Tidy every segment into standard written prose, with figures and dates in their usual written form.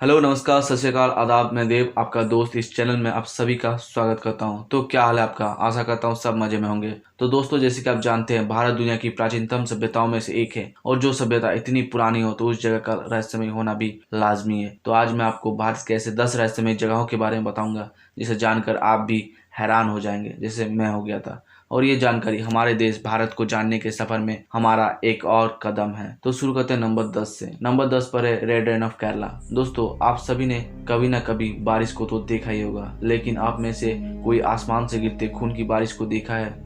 Hello, नमस्कार, सत श्री अकाल, आदाब। मैं देव, आपका दोस्त, इस चैनल में आप सभी का स्वागत करता हूं। तो क्या हाल है आपका? आशा करता हूं सब मजे में होंगे। तो दोस्तों, जैसे कि आप जानते हैं, भारत दुनिया की प्राचीनतम सभ्यताओं में से एक है और जो सभ्यता इतनी पुरानी हो तो उस जगह का रहस्यमय होना भी लाजमी है। तो आज मैं आपको भारत के ऐसे 10 रहस्यमय जगहों के बारे में बताऊंगा जिसे जानकर आप भी हैरान हो जाएंगे, जैसे मैं हो गया था। और ये जानकारी हमारे देश भारत को जानने के सफर में हमारा एक और कदम है। तो शुरू करते हैं नंबर 10 से। नंबर 10 पर है रेड रेन ऑफ केरला। दोस्तों, आप सभी ने कभी ना कभी बारिश को तो देखा ही होगा, लेकिन आप में से कोई आसमान से गिरते खून की बारिश को देखा है?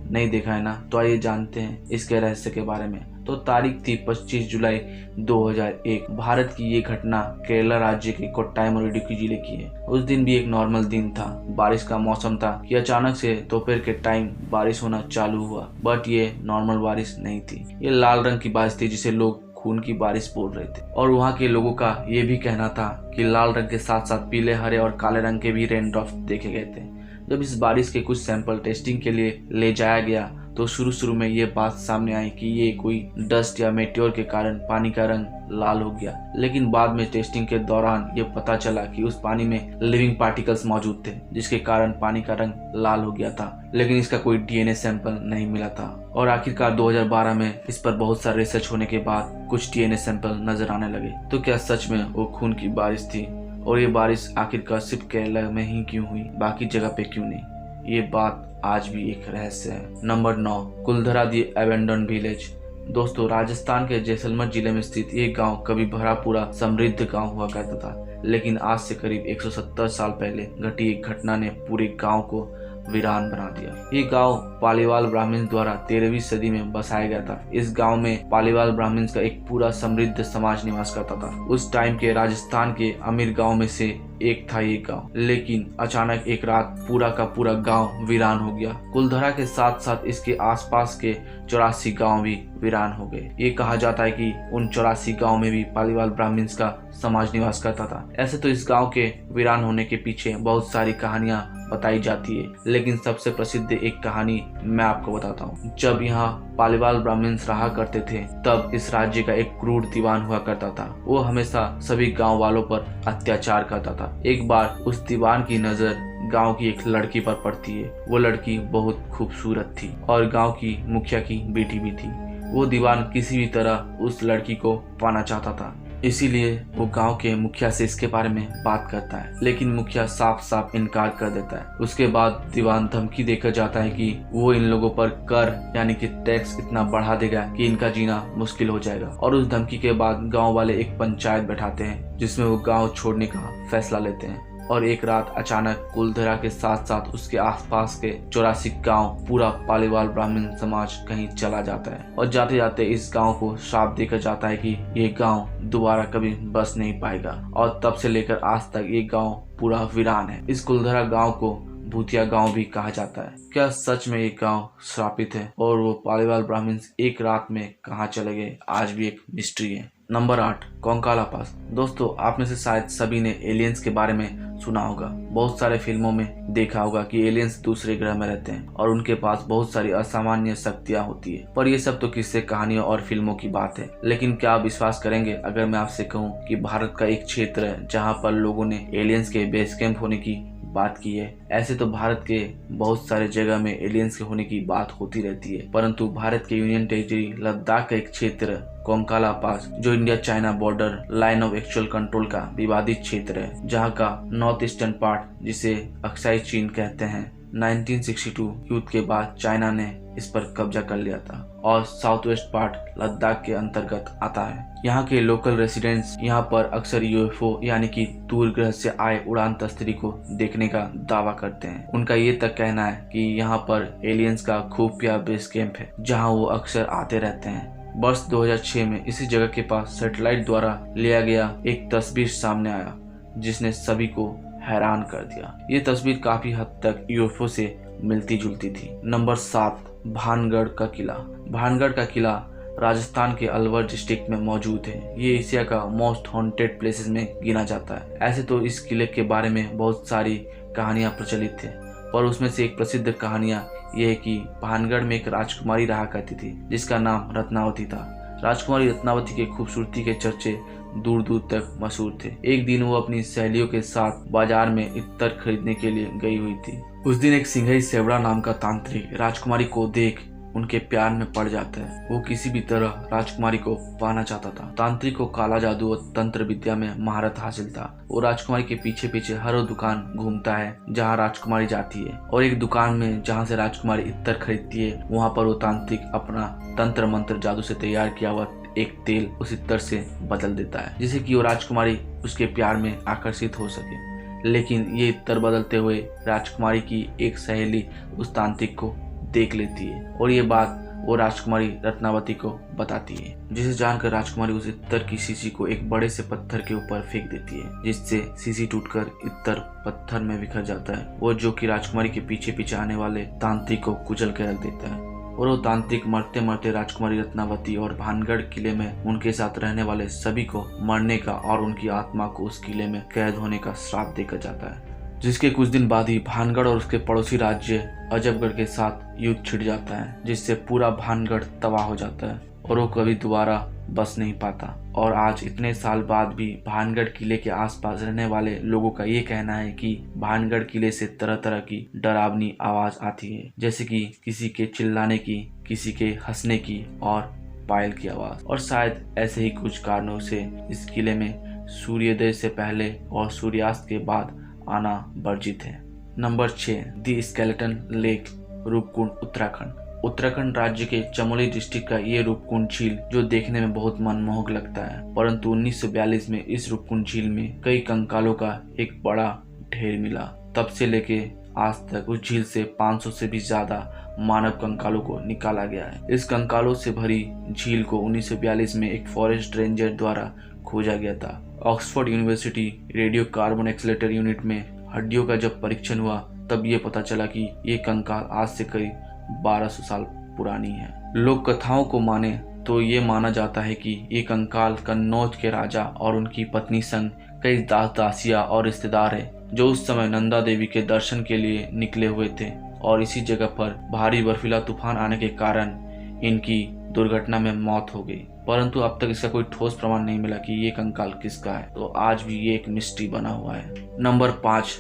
नहीं देखा है ना? तो आइए जानते हैं इसके रहस्य के बारे में। तो तारीख थी 25 जुलाई 2001। भारत की ये घटना केरला राज्य के कोट्टायम और इडुक्की जिले की है। उस दिन भी एक नॉर्मल दिन था, बारिश का मौसम था कि अचानक से दोपहर के टाइम बारिश होना चालू हुआ। बट ये नॉर्मल बारिश नहीं थी, ये लाल रंग की बारिश थी जिसे लोग खून की बारिश बोल रहे थे। और वहाँ के लोगों का ये भी कहना था कि लाल रंग के साथ साथ पीले, हरे और काले रंग के भी रेन ड्रॉप्स देखे गए थे। जब इस बारिश के कुछ सैंपल टेस्टिंग के लिए ले जाया गया तो शुरू में ये बात सामने आई कि ये कोई डस्ट या मेट्योर के कारण पानी का रंग लाल हो गया। लेकिन बाद में टेस्टिंग के दौरान ये पता चला कि उस पानी में लिविंग पार्टिकल्स मौजूद थे, जिसके कारण पानी का रंग लाल हो गया था। लेकिन इसका कोई डीएनए सैंपल नहीं मिला था। और आखिरकार 2012 में इस पर बहुत सारा रिसर्च होने के बाद कुछ डीएनए सैंपल नजर आने लगे। तो क्या सच में वो खून की बारिश थी? और ये बारिश आखिरकार सिर्फ केरला में ही क्यों हुई, बाकी जगह पे क्यों नहीं? ये बात आज भी एक रहस्य है। नंबर 9, कुलधरा दी एबेंडन विलेज। दोस्तों, राजस्थान के जैसलमेर जिले में स्थित ये गांव कभी भरा पूरा समृद्ध गांव हुआ करता था, लेकिन आज से करीब 170 साल पहले घटी एक घटना ने पूरे गांव को वीरान बना दिया। ये गांव पालीवाल ब्राह्मण द्वारा 13वीं सदी में बसाया गया था। इस गांव में पालीवाल ब्राह्मण का एक पूरा समृद्ध समाज निवास करता था। उस टाइम के राजस्थान के अमीर गांव में से एक था ये गांव। लेकिन अचानक एक रात पूरा का पूरा गांव वीरान हो गया। कुलधरा के साथ साथ इसके आसपास के 84 गांव भी वीरान हो गए। ये कहा जाता है कि उन 84 गांव में भी पालीवाल ब्राह्मण का समाज निवास करता था। ऐसे तो इस गांव के वीरान होने के पीछे बहुत सारी कहानियां बताई जाती है, लेकिन सबसे प्रसिद्ध एक कहानी मैं आपको बताता हूँ। जब यहाँ पालीवाल ब्राह्मण रहा करते थे, तब इस राज्य का एक क्रूर दीवान हुआ करता था। वो हमेशा सभी गांव वालों पर अत्याचार करता था। एक बार उस दीवान की नजर गांव की एक लड़की पर पड़ती है। वो लड़की बहुत खूबसूरत थी और गांव की मुखिया की बेटी भी थी। वो दीवान किसी भी तरह उस लड़की को पाना चाहता था, इसीलिए वो गांव के मुखिया से इसके बारे में बात करता है, लेकिन मुखिया साफ साफ इनकार कर देता है। उसके बाद दीवान धमकी देकर जाता है कि वो इन लोगों पर कर यानी कि टैक्स इतना बढ़ा देगा कि इनका जीना मुश्किल हो जाएगा। और उस धमकी के बाद गांव वाले एक पंचायत बैठाते हैं, जिसमें वो गांव छोड़ने का फैसला लेते हैं। और एक रात अचानक कुलधरा के साथ साथ उसके आसपास के 84 गांव, पूरा पालीवाल ब्राह्मण समाज कहीं चला जाता है। और जाते जाते इस गांव को श्राप देकर जाता है कि ये गांव दोबारा कभी बस नहीं पाएगा। और तब से लेकर आज तक ये गांव पूरा वीरान है। इस कुलधरा गांव को भूतिया गांव भी कहा जाता है। क्या सच में ये गांव श्रापित है? और वो पालीवाल ब्राह्मण एक रात में कहाँ चले गए, आज भी एक मिस्ट्री है। नंबर 8, कोंकाला पास। दोस्तों, आप में से शायद सभी ने एलियंस के बारे में सुना होगा। बहुत सारे फिल्मों में देखा होगा कि एलियंस दूसरे ग्रह में रहते हैं और उनके पास बहुत सारी असामान्य शक्तियां होती है। पर ये सब तो किस्से, कहानियों और फिल्मों की बात है। लेकिन क्या आप विश्वास करेंगे अगर मैं आपसे कहूँ कि भारत का एक क्षेत्र है जहाँ पर लोगों ने एलियंस के बेस कैंप होने की बात की है। ऐसे तो भारत के बहुत सारे जगह में एलियंस के होने की बात होती रहती है, परंतु भारत के यूनियन टेरिटरी लद्दाख का एक क्षेत्र कोंकाला पास, जो India China border line of actual control का विवादित क्षेत्र है, जहां का नॉर्थ ईस्टर्न पार्ट, जिसे अक्साई चीन कहते हैं, 1962 युद्ध के बाद चाइना ने इस पर कब्जा कर लिया था और साउथ वेस्ट पार्ट लद्दाख के अंतर्गत आता है। यहाँ के लोकल रेसिडेंट्स यहाँ पर अक्सर यूएफओ यानी कि दूर ग्रह से आए उड़ान तस्तरी को देखने का दावा करते हैं। उनका ये तक कहना है कि यहाँ पर एलियंस का खुफिया बेस कैंप है, जहाँ वो अक्सर आते रहते हैं। वर्ष 2006 में इसी जगह के पास सैटेलाइट द्वारा लिया गया एक तस्वीर सामने आया, जिसने सभी को हैरान कर दिया। ये तस्वीर काफी हद तक यूएफओ से मिलती जुलती थी। नंबर 7, भानगढ़ का किला। भानगढ़ का किला राजस्थान के अलवर डिस्ट्रिक्ट में मौजूद है। ये एशिया का मोस्ट हॉन्टेड प्लेसेस में गिना जाता है। ऐसे तो इस किले के बारे में बहुत सारी कहानियां प्रचलित थे, पर उसमें से एक प्रसिद्ध कहानियां ये है कि भानगढ़ में एक राजकुमारी रहा करती थी जिसका नाम रत्नावती था। राजकुमारी रत्नावती के खूबसूरती के चर्चे दूर दूर तक मशहूर थे। एक दिन वो अपनी सहेलियों के साथ बाजार में इत्तर खरीदने के लिए गई हुई थी। उस दिन एक सिंघई सेवड़ा नाम का तांत्रिक राजकुमारी को देख उनके प्यार में पड़ जाता है। वो किसी भी तरह राजकुमारी को पाना चाहता था। तांत्रिक को काला जादू और तंत्र विद्या में महारत हासिल था। वो राजकुमारी के पीछे पीछे हर वो दुकान घूमता है जहाँ राजकुमारी जाती है, और एक दुकान में जहाँ से राजकुमारी इत्तर खरीदती है वहाँ पर वो तांत्रिक अपना तंत्र मंत्र जादू से तैयार किया हुआ एक तेल उस इत्तर से बदल देता है, जिससे कि वो राजकुमारी उसके प्यार में आकर्षित हो सके। लेकिन ये इत्तर बदलते हुए राजकुमारी की एक सहेली उस तांत्रिक को देख लेती है और ये बात वो राजकुमारी रत्नावती को बताती है, जिसे जानकर राजकुमारी उस इत्तर की शीशी को एक बड़े से पत्थर के ऊपर फेंक देती है, जिससे शीशी टूटकर इत्तर पत्थर में बिखर जाता है। वो जो कि राजकुमारी के पीछे पीछे आने वाले तांत्रिक को कुचल कर रख देता है, और वो तांत्रिक मरते मरते राजकुमारी रत्नावती और भानगढ़ किले में उनके साथ रहने वाले सभी को मरने का और उनकी आत्मा को उस किले में कैद होने का श्राप देकर जाता है। जिसके कुछ दिन बाद ही भानगढ़ और उसके पड़ोसी राज्य अजबगढ़ के साथ युद्ध छिड़ जाता है, जिससे पूरा भानगढ़ तबाह हो जाता है और वो कभी दोबारा बस नहीं पाता। और आज इतने साल बाद भी भानगढ़ किले के आसपास रहने वाले लोगों का ये कहना है कि भानगढ़ किले से तरह तरह की डरावनी आवाज आती है, जैसे कि किसी के चिल्लाने की, किसी के हंसने की और पायल की आवाज। और शायद ऐसे ही कुछ कारणों से इस किले में सूर्योदय से पहले और सूर्यास्त के बाद आना वर्जित है। नंबर 6, दी स्केलेटन लेक, रूपकुंड, उत्तराखंड। उत्तराखंड राज्य के चमोली डिस्ट्रिक्ट का ये रूपकुंड झील जो देखने में बहुत मनमोहक लगता है, परंतु 1942 में इस रूपकुंड झील में कई कंकालों का एक बड़ा ढेर मिला। तब से लेके आज तक उस झील से 500 से भी ज्यादा मानव कंकालों को निकाला गया है। इस कंकालों से भरी झील को 1942 में एक फॉरेस्ट रेंजर द्वारा खोजा गया था। Oxford university radio carbon accelerator unit में हड्डियों का जब परीक्षण हुआ तब ये पता चला कि ये कंकाल आज से करीब 1200 साल पुरानी है। लोक कथाओं को माने तो ये माना जाता है कि ये कंकाल कन्नौज के राजा और उनकी पत्नी संग कई दास दासियां और रिश्तेदार है जो उस समय नंदा देवी के दर्शन के लिए निकले हुए थे, और इसी जगह पर भारी बर्फीला तूफान आने के कारण इनकी दुर्घटना में मौत हो गई। परंतु अब तक इसका कोई ठोस प्रमाण नहीं मिला कि ये कंकाल किसका है, तो आज भी ये एक मिस्ट्री बना हुआ है। Number 5,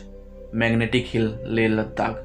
magnetic hill, Leh Ladakh.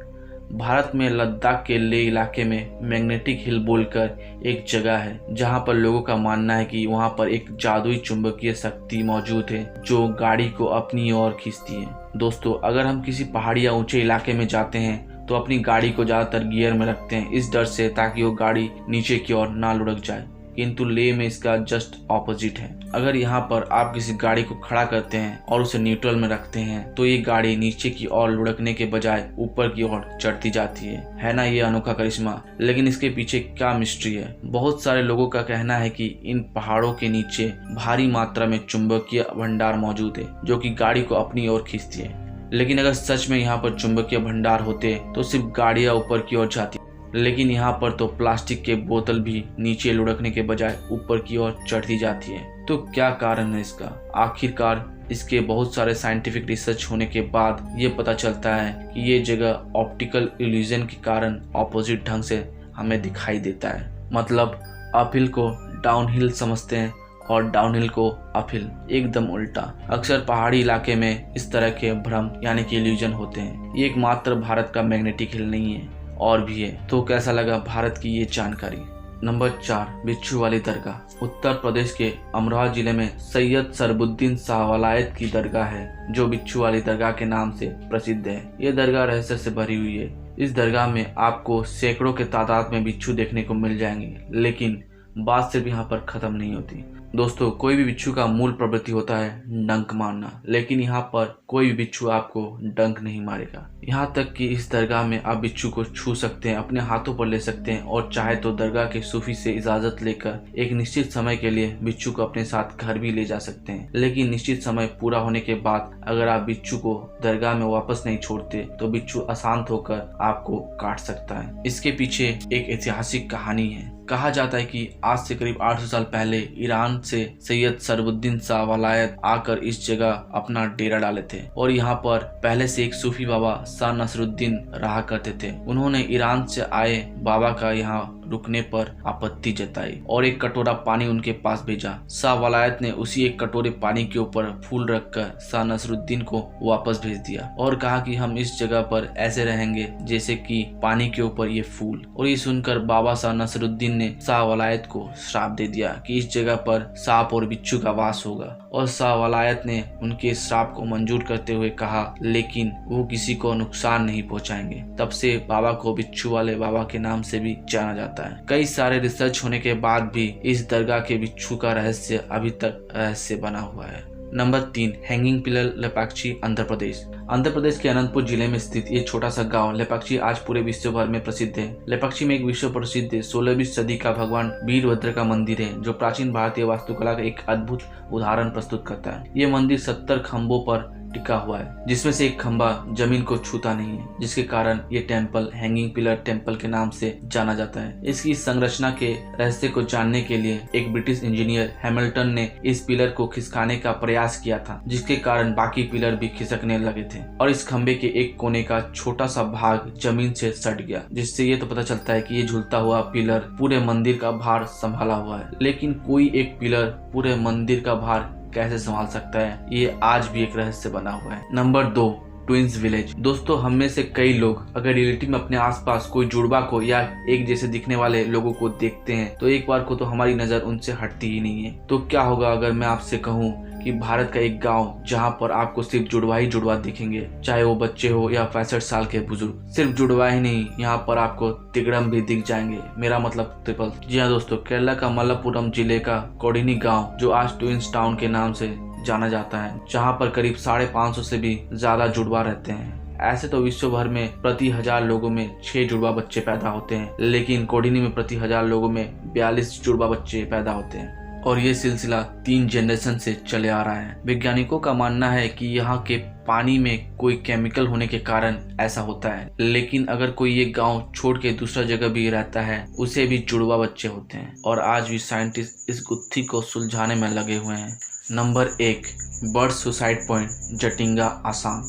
Bharat में लद्दाख के लेह इलाके में मैग्नेटिक हिल बोलकर एक जगह है जहां पर लोगों का मानना है कि वहां पर एक जादुई चुंबकीय शक्ति मौजूद है जो गाड़ी को अपनी ओर खींचती है। दोस्तों, अगर हम किसी पहाड़ी या ऊंचे इलाके में जाते हैं तो अपनी गाड़ी को ज्यादातर गियर में रखते हैं इस डर से ताकि वो गाड़ी नीचे की ओर ना लुढ़क जाए, किंतु लेह में इसका जस्ट ऑपोजिट है। अगर यहाँ पर आप किसी गाड़ी को खड़ा करते हैं और उसे न्यूट्रल में रखते हैं तो ये गाड़ी नीचे की ओर लुढ़कने के बजाय ऊपर की ओर चढ़ती जाती है ना ये अनोखा करिश्मा। लेकिन इसके पीछे क्या मिस्ट्री है? बहुत सारे लोगों का कहना है कि इन पहाड़ों के नीचे भारी मात्रा में चुंबकीय भंडार मौजूद है जो कि गाड़ी को अपनी ओर खींचती है। लेकिन अगर सच में यहाँ पर चुंबकीय भंडार होते तो सिर्फ गाड़ियां ऊपर की ओर जाती, लेकिन यहाँ पर तो प्लास्टिक के बोतल भी नीचे लुढ़कने के बजाय ऊपर की ओर चढ़ती जाती है। तो क्या कारण है इसका? आखिरकार इसके बहुत सारे साइंटिफिक रिसर्च होने के बाद ये पता चलता है कि ये जगह ऑप्टिकल इल्यूजन के कारण ऑपोजिट ढंग से हमें दिखाई देता है। मतलब अपहिल को डाउनहिल समझते हैं और डाउनहिल को अपहिल, एकदम उल्टा। अक्सर पहाड़ी इलाके में इस तरह के भ्रम यानी कि इल्यूजन होते हैं। ये एकमात्र भारत का मैग्नेटिक हिल नहीं है, और भी है। तो कैसा लगा भारत की ये जानकारी? नंबर 4, बिच्छू वाली दरगाह। उत्तर प्रदेश के अमरोहा जिले में सैयद सरबुद्दीन शाह वलायत की दरगाह है जो बिच्छू वाली दरगाह के नाम से प्रसिद्ध है। ये दरगाह रहस्य से भरी हुई है। इस दरगाह में आपको सैकड़ों के तादाद में बिच्छू देखने को मिल जाएंगे, लेकिन बात सिर्फ यहाँ पर खत्म नहीं होती। दोस्तों, कोई भी बिच्छू का मूल प्रवृत्ति होता है डंक मारना, लेकिन यहाँ पर कोई भी बिच्छू आपको डंक नहीं मारेगा। यहाँ तक कि इस दरगाह में आप बिच्छू को छू सकते हैं, अपने हाथों पर ले सकते हैं, और चाहे तो दरगाह के सूफी से इजाजत लेकर एक निश्चित समय के लिए बिच्छू को अपने साथ घर भी ले जा सकते हैं। लेकिन निश्चित समय पूरा होने के बाद अगर आप बिच्छू को दरगाह में वापस नहीं छोड़ते तो बिच्छू अशांत होकर आपको काट सकता है। इसके पीछे एक ऐतिहासिक कहानी है। कहा जाता है कि आज से करीब 800 साल पहले ईरान से सैयद सरबुद्दीन शाह वलायत आकर इस जगह अपना डेरा डाले थे, और यहाँ पर पहले से एक सूफी बाबा शाह नसरुद्दीन रहा करते थे। उन्होंने ईरान से आए बाबा का यहाँ रुकने पर आपत्ति जताई और एक कटोरा पानी उनके पास भेजा। शाह वलायत ने उसी एक कटोरे पानी के ऊपर फूल रखकर शाह नसरुद्दीन को वापस भेज दिया और कहा कि हम इस जगह पर ऐसे रहेंगे जैसे कि पानी के ऊपर ये फूल। और ये सुनकर बाबा शाह नसरुद्दीन ने शाह वलायत को श्राप दे दिया कि इस जगह पर सांप और बिच्छू का वास होगा और शाह वलायत ने उनके श्राप को मंजूर करते हुए कहा लेकिन वो किसी को नुकसान नहीं पहुंचाएंगे। तब से बाबा को बिच्छू वाले बाबा के नाम से भी जाना जाता है। कई सारे रिसर्च होने के बाद भी इस दरगाह के बिच्छू का रहस्य अभी तक रहस्य बना हुआ है। Number 3, hanging pillar Lepakshi, Andhra Pradesh. Andhra Pradesh के अनंतपुर जिले में स्थित ये छोटा सा गांव लेपाक्षी आज पूरे विश्व भर में प्रसिद्ध है। लेपाक्षी में एक विश्व प्रसिद्ध 16वीं सदी का भगवान वीरभद्र का मंदिर है जो प्राचीन भारतीय वास्तुकला का एक अद्भुत उदाहरण प्रस्तुत करता है। ये मंदिर 70 खंभों पर टिका हुआ है जिसमें से एक खंभा जमीन को छूता नहीं है, जिसके कारण ये टेम्पल हैंगिंग पिलर टेम्पल के नाम से जाना जाता है। इसकी संरचना के रहस्य को जानने के लिए एक ब्रिटिश इंजीनियर हैमिल्टन ने इस पिलर को खिसकाने का प्रयास किया था, जिसके कारण बाकी पिलर भी खिसकने लगे थे और इस खंभे के एक कोने का छोटा सा भाग जमीन से सट गया, जिससे ये तो पता चलता है कि ये झूलता हुआ पिलर पूरे मंदिर का भार संभाला हुआ है। लेकिन कोई एक पिलर पूरे मंदिर का भार कैसे संभाल सकता है, ये आज भी एक रहस्य बना हुआ है। Number 2, twins village. दोस्तों, हम में से कई लोग अगर रियलिटी में अपने आसपास कोई जुड़वा को या एक जैसे दिखने वाले लोगों को देखते हैं तो एक बार को तो हमारी नजर उनसे हटती ही नहीं है। तो क्या होगा अगर मैं आपसे कहूँ कि भारत का एक गांव जहां पर आपको सिर्फ जुड़वा ही जुड़वा दिखेंगे, चाहे वो बच्चे हो या 65 साल के बुजुर्ग। सिर्फ जुड़वा ही नहीं, यहाँ पर आपको तिगड़म भी दिख जाएंगे, मेरा मतलब ट्रिपल। जी हाँ दोस्तों, केरला का मलप्पुरम जिले का कोडिनी गांव जो आज ट्विंस टाउन के नाम से जाना जाता है, जहाँ पर करीब 550 से भी ज्यादा जुड़वा रहते हैं। ऐसे तो विश्व भर में प्रति 1000 लोगों में 6 जुड़वा बच्चे पैदा होते हैं, लेकिन कोडिनी में प्रति 1000 लोगों में 42 जुड़वा बच्चे पैदा होते हैं और ये सिलसिला 3 जनरेशन से चले आ रहा है। वैज्ञानिकों का मानना है कि यहाँ के पानी में कोई केमिकल होने के कारण ऐसा होता है, लेकिन अगर कोई ये गांव छोड़ के दूसरा जगह भी रहता है उसे भी जुड़वा बच्चे होते हैं और आज भी साइंटिस्ट इस गुत्थी को सुलझाने में लगे हुए हैं। Number 1, bird suicide point, Jatinga, Assam.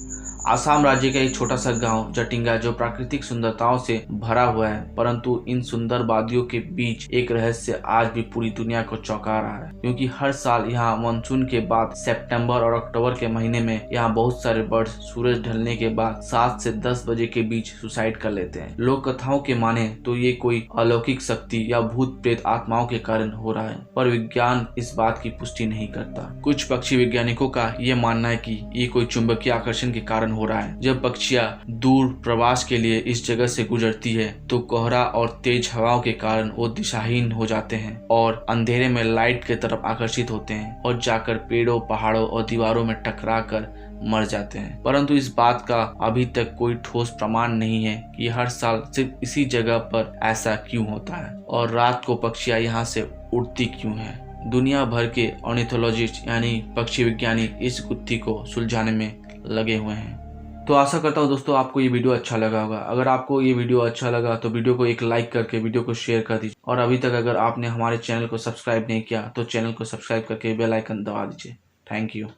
Assam राज्य का एक छोटा सा गांव जटिंगा जो प्राकृतिक सुंदरताओं से भरा हुआ है, परंतु इन सुंदर वादियों के बीच एक रहस्य आज भी पूरी दुनिया को चौंका रहा है, क्योंकि हर साल यहाँ मानसून के बाद सितंबर और अक्टूबर के महीने में यहाँ बहुत सारे बर्ड्स सूरज ढलने के बाद 7 से 10 बजे के बीच सुसाइड कर लेते हैं। लोक कथाओं के माने तो ये कोई अलौकिक शक्ति या भूत प्रेत आत्माओं के कारण हो रहा है, पर विज्ञान इस बात की पुष्टि नहीं करता। कुछ पक्षी वैज्ञानिकों का ये मानना है कि ये कोई चुंबकीय आकर्षण के कारण हो रहा है। जब पक्षियां दूर प्रवास के लिए इस जगह से गुजरती है तो कोहरा और तेज हवाओं के कारण वो दिशाहीन हो जाते हैं और अंधेरे में लाइट की तरफ आकर्षित होते हैं और जाकर पेड़ों, पहाड़ों और दीवारों में टकरा कर मर जाते हैं। परंतु इस बात का अभी तक कोई ठोस प्रमाण नहीं है कि हर साल सिर्फ इसी जगह पर ऐसा क्यों होता है और रात को पक्षियां यहाँ से उड़ती क्यों है। दुनिया भर के ऑर्निथोलॉजिस्ट यानी पक्षी विज्ञानी इस गुत्थी को सुलझाने में लगे हुए हैं। तो आशा करता हूँ दोस्तों आपको ये वीडियो अच्छा लगा होगा। अगर आपको ये वीडियो अच्छा लगा तो वीडियो को एक लाइक करके वीडियो को शेयर कर दीजिए और अभी तक अगर आपने हमारे चैनल को सब्सक्राइब नहीं किया तो चैनल को सब्सक्राइब करके बेल आइकन दबा दीजिए। Thank you.